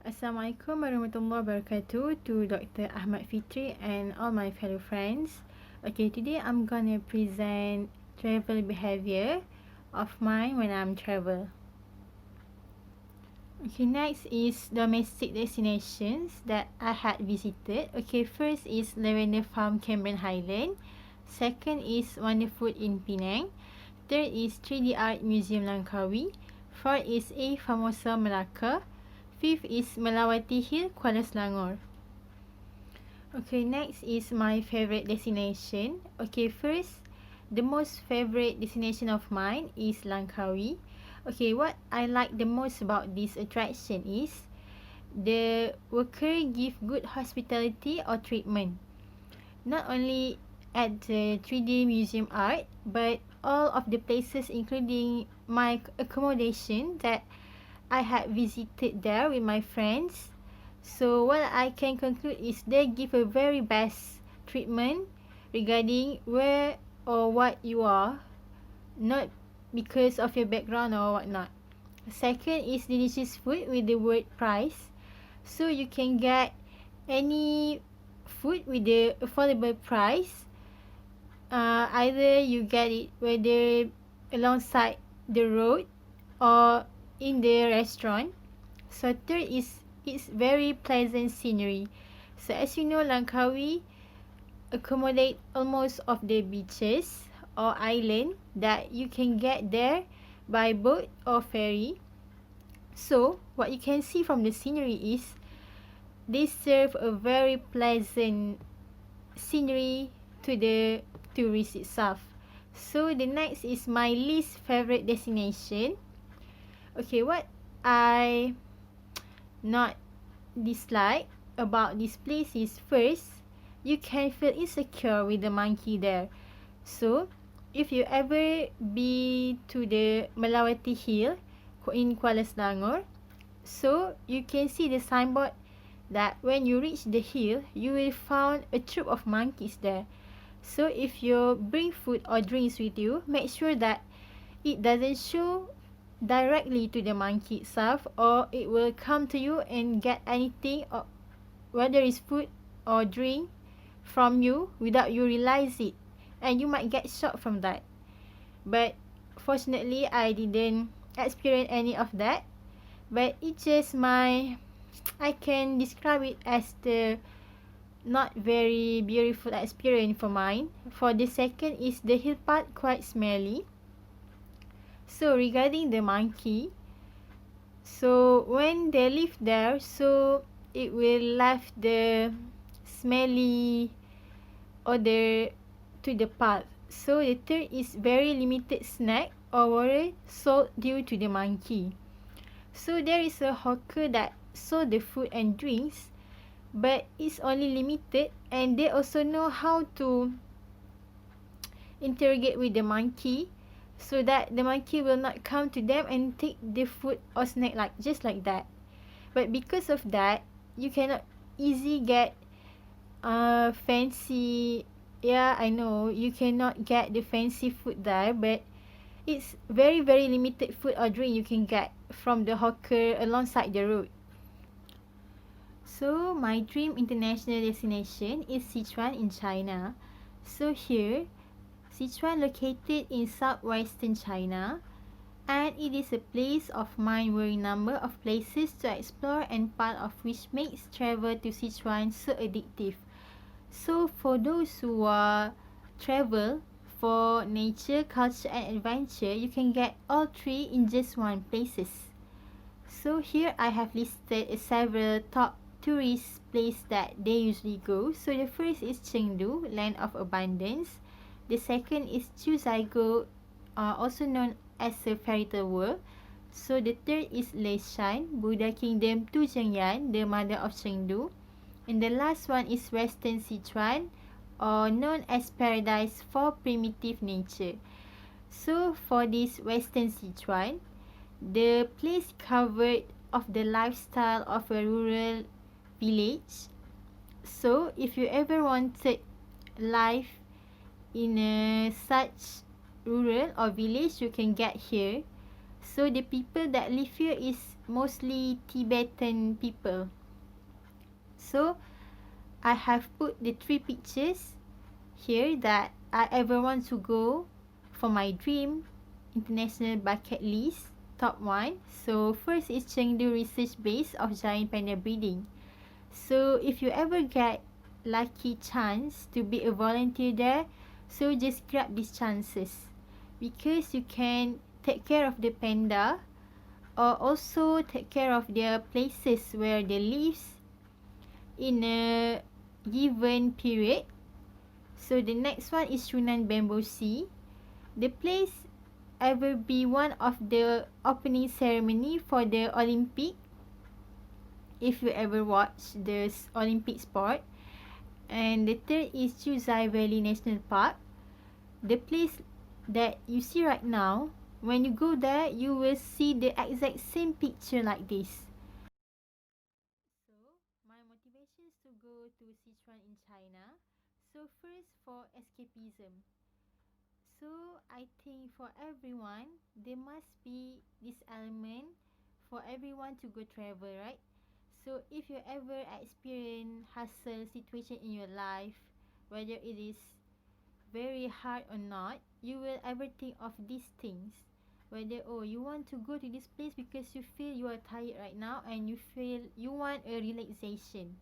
Assalamualaikum warahmatullahi wabarakatuh to Dr. Ahmad Fitri and all my fellow friends. Okay, today I'm gonna present travel behavior of mine when I'm travel. Okay, next is domestic destinations that I had visited. Okay, first is Lavender Farm, Cameron Highland. Second is Wonderfood in Penang. Third is 3D Art Museum Langkawi. Fourth is A Famosa Melaka. Fifth is Melawati Hill, Kuala Selangor. Okay, next is my favorite destination. Okay, first, the most favorite destination of mine is Langkawi. Okay, what I like the most about this attraction is the worker give good hospitality or treatment. Not only at the 3D museum art, but all of the places including my accommodation that I had visited there with my friends. So what I can conclude is they give a very best treatment regarding where or what you are, not because of your background or whatnot. Second is delicious food with the word price. So you can get any food with the affordable price. Either you get it whether alongside the road or in the restaurant. So third is it's very pleasant scenery. So as you know, Langkawi accommodate almost of the beaches or island that you can get there by boat or ferry. So what you can see from the scenery is they serve a very pleasant scenery to the tourist itself. So the next is my least favorite destination. Okay, what I not dislike about this place is first, you can feel insecure with the monkey there. So, if you ever be to the Melawati Hill in Kuala Selangor, so you can see the signboard that when you reach the hill, you will find a troop of monkeys there. So, if you bring food or drinks with you, make sure that it doesn't show directly to the monkey itself, or it will come to you and get anything, or whether it's food or drink from you without you realize it, and you might get shocked from that. But fortunately I didn't experience any of that, but it's just I can describe it as the not very beautiful experience for mine. For the second is the hill part quite smelly. So regarding the monkey, so when they live there, so it will left the smelly odor to the path. So the third is very limited snack or water sold due to the monkey. So there is a hawker that sold the food and drinks, but it's only limited, and they also know how to interrogate with the monkey so that the monkey will not come to them and take the food or snack like just like that. But because of that, you cannot easily get fancy. Yeah, I know you cannot get the fancy food there, but it's very very limited food or drink you can get from the hawker alongside the road. So my dream international destination is Sichuan in China. So here, Sichuan located in southwestern China, and it is a place of mind-blowing number of places to explore, and part of which makes travel to Sichuan so addictive. So for those who are travel for nature, culture and adventure, you can get all three in just one places. So here I have listed several top tourist place that they usually go. So the first is Chengdu, land of abundance. The second is Chuzhaigo, also known as the fairy tale world. So the third is Leshan, Buddha Kingdom Tuzhengyan, the mother of Chengdu. And the last one is Western Sichuan, or known as paradise for primitive nature. So for this Western Sichuan, the place covered of the lifestyle of a rural village. So if you ever wanted life in a such rural or village, you can get here. So the people that live here is mostly Tibetan people. So I have put the 3 pictures here that I ever want to go for my dream international bucket list. Top 1. So first is Chengdu research base of giant panda breeding. So if you ever get lucky chance to be a volunteer there, so just grab these chances, because you can take care of the panda or also take care of their places where they live in a given period. So the next one is Yunnan Bamboo Sea. The place ever be one of the opening ceremony for the Olympic, if you ever watch the Olympic sport. And the third is Chuzai Valley National Park. The place that you see right now, when you go there, you will see the exact same picture like this. So, my motivation is to go to Sichuan in China. So, first for escapism. So, I think for everyone, there must be this element for everyone to go travel, right? So, if you ever experience hustle situation in your life, whether it is very hard or not, you will ever think of these things. Whether, oh, you want to go to this place because you feel you are tired right now and you feel you want a relaxation.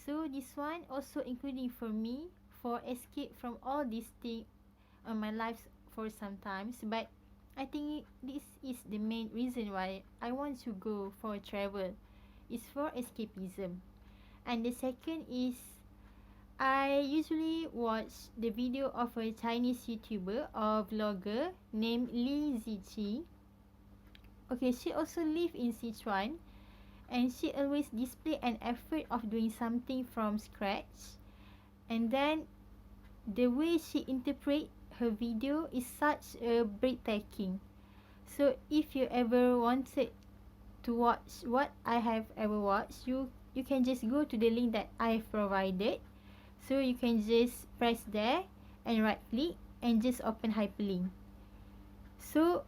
So this one also including for me for escape from all these things on my life for sometimes. But I think this is the main reason why I want to go for travel. It's for escapism. And the second is I usually watch the video of a Chinese YouTuber or vlogger named Li Ziqi. Okay, she also live in Sichuan and she always display an effort of doing something from scratch. And then the way she interpret her video is such a breathtaking. So if you ever wanted to watch what I have ever watched, you can just go to the link that I have provided. So you can just press there and right click and just open hyperlink. So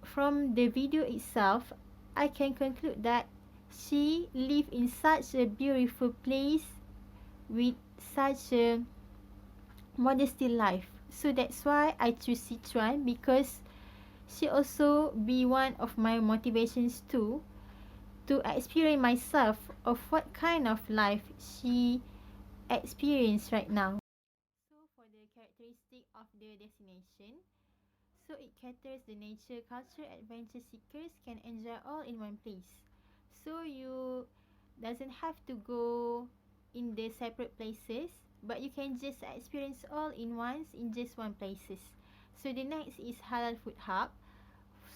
from the video itself, I can conclude that she live in such a beautiful place with such a modesty life. So that's why I choose Sichuan, because she also be one of my motivations too, to experience myself of what kind of life she experience right now. So for the characteristic of the destination, so it caters the nature, culture, adventure seekers can enjoy all in one place. So you doesn't have to go in the separate places, but you can just experience all in once in just one places. So the next is halal food hub.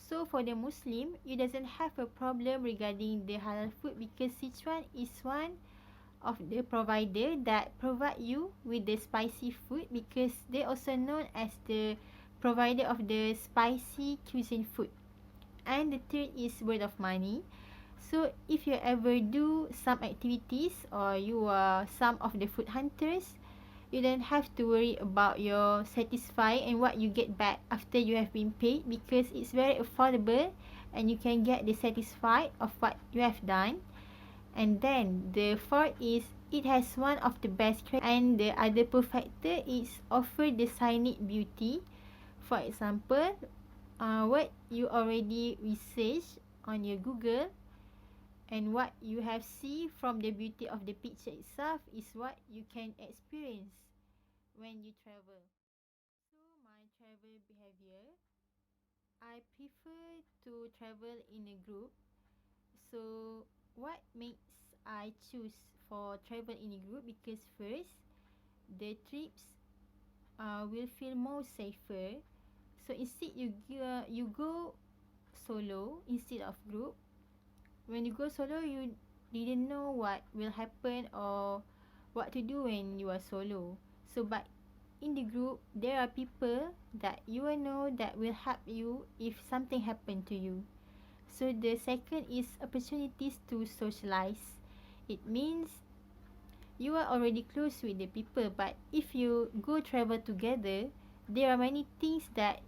So for the Muslim, you doesn't have a problem regarding the halal food, because Sichuan is one of the provider that provide you with the spicy food, because they also known as the provider of the spicy cuisine food. And the third is word of money. So if you ever do some activities or you are some of the food hunters, you don't have to worry about your satisfy and what you get back after you have been paid, because it's very affordable and you can get the satisfied of what you have done. And then the fourth is it has one of the best and the other factor is offer the scenic beauty. For example, what you already research on your Google and what you have see from the beauty of the picture itself is what you can experience when you travel. So my travel behavior, I prefer to travel in a group. So what makes I choose for travel in a group? Because first, the trips will feel more safer. So instead you go solo instead of group. When you go solo, you didn't know what will happen or what to do when you are solo. So but in the group, there are people that you will know that will help you if something happen to you. So the second is opportunities to socialize. It means you are already close with the people, but if you go travel together, there are many things that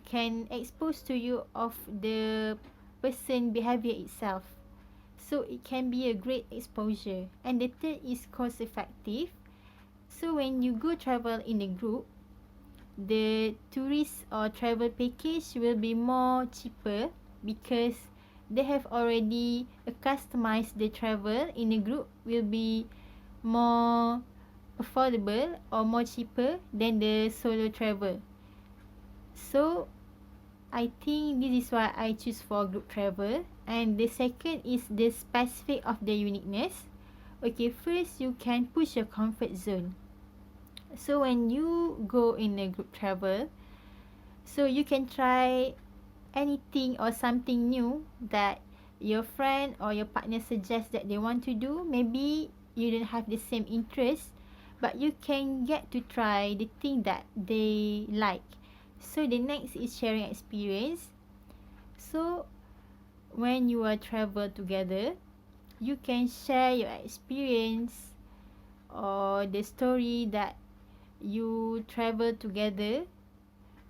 can expose to you of the person behavior itself. So it can be a great exposure. And the third is cost effective. So when you go travel in a group, the tourist or travel package will be more cheaper because they have already customized the travel in a group will be more affordable or more cheaper than the solo travel. So I think this is why I choose for group travel. And the second is the specific of the uniqueness. Okay, first you can push your comfort zone. So when you go in a group travel, so you can try anything or something new that your friend or your partner suggests that they want to do. Maybe you don't have the same interest, but you can get to try the thing that they like. So the next is sharing experience. So when you are travel together, you can share your experience or the story that you travel together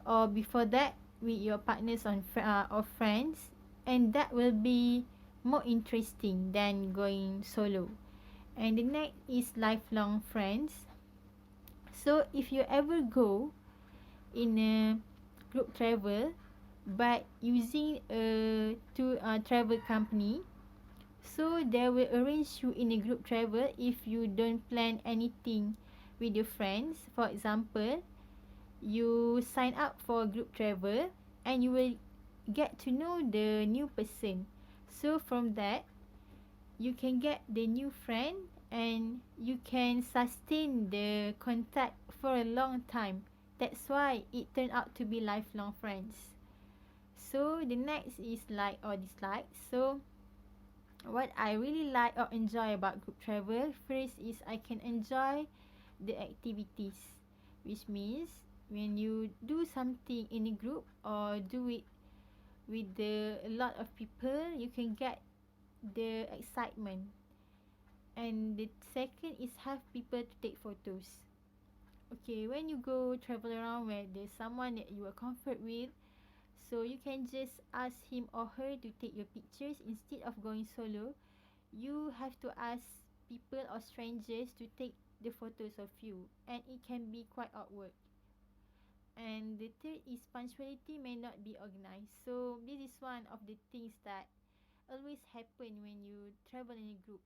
or before that with your partners or friends, and that will be more interesting than going solo. And the next is lifelong friends. So if you ever go in a group travel but using a travel company, so they will arrange you in a group travel if you don't plan anything with your friends. For example, you sign up for group travel and you will get to know the new person. So from that, you can get the new friend and you can sustain the contact for a long time. That's why it turned out to be lifelong friends. So the next is like or dislike. So what I really like or enjoy about group travel, first is I can enjoy the activities, which means when you do something in a group or do it with a lot of people, you can get the excitement. And the second is have people to take photos. Okay, when you go travel around where there's someone that you are comfort with, so you can just ask him or her to take your pictures instead of going solo. You have to ask people or strangers to take the photos of you, and it can be quite awkward. And the third is punctuality may not be organized. So this is one of the things that always happen when you travel in a group.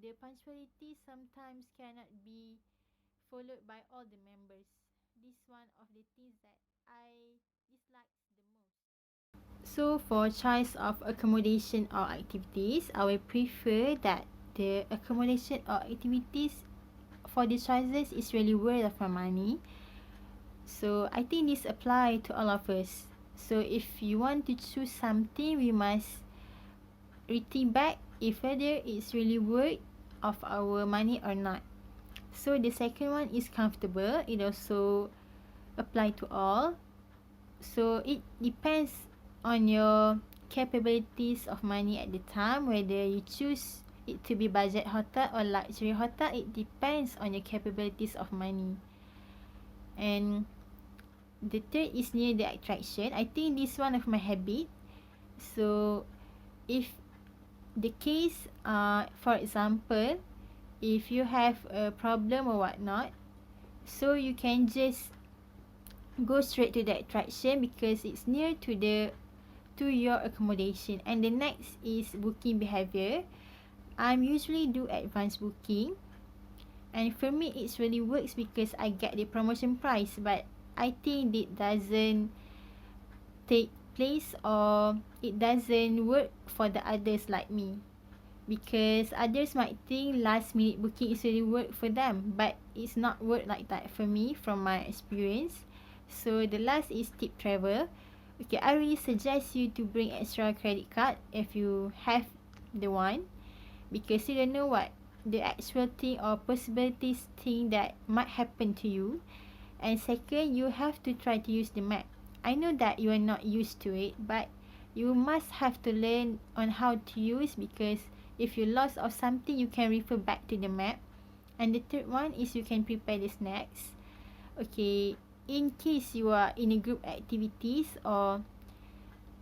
The punctuality sometimes cannot be followed by all the members. This one of the things that I dislike the most. So for choice of accommodation or activities, I will prefer that the accommodation or activities for the choices is really worth of my money. So I think this apply to all of us. So if you want to choose something, we must rethink back if whether it's really worth of our money or not. So the second one is comfortable. It also apply to all. So it depends on your capabilities of money at the time, whether you choose it to be budget hotel or luxury hotel. It depends on your capabilities of money. And the third is near the attraction. I think this one of my habit. So if the case, for example, if you have a problem or whatnot, so you can just go straight to the attraction because it's near to your accommodation. And the next is booking behavior. I'm usually do advance booking, and for me it's really works because I get the promotion price. But I think it doesn't take place or it doesn't work for the others like me, because others might think last minute booking is really work for them, but it's not work like that for me from my experience. So the last is tip travel. Okay, I really suggest you to bring extra credit card if you have the one, because you don't know what the actual thing or possibilities thing that might happen to you. And second, you have to try to use the map. I know that you are not used to it, but you must have to learn on how to use, because if you lost of something, you can refer back to the map. And the third one is you can prepare the snacks. Okay, in case you are in a group activities or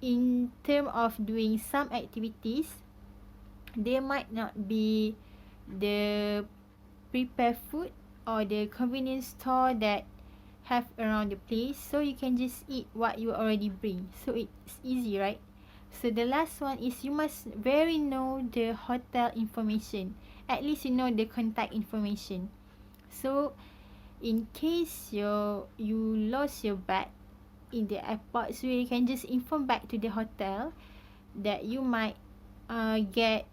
in term of doing some activities, there might not be the prepared food or the convenience store that have around the place, so you can just eat what you already bring, so it's easy, right? So the last one is you must very know the hotel information, at least you know the contact information. So in case you lost your bag in the airport, so you can just inform back to the hotel that you might get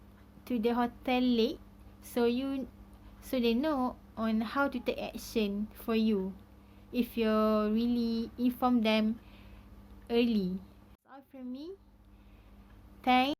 to the hotel late, so they know on how to take action for you if you really inform them early. That's all from me. Thanks.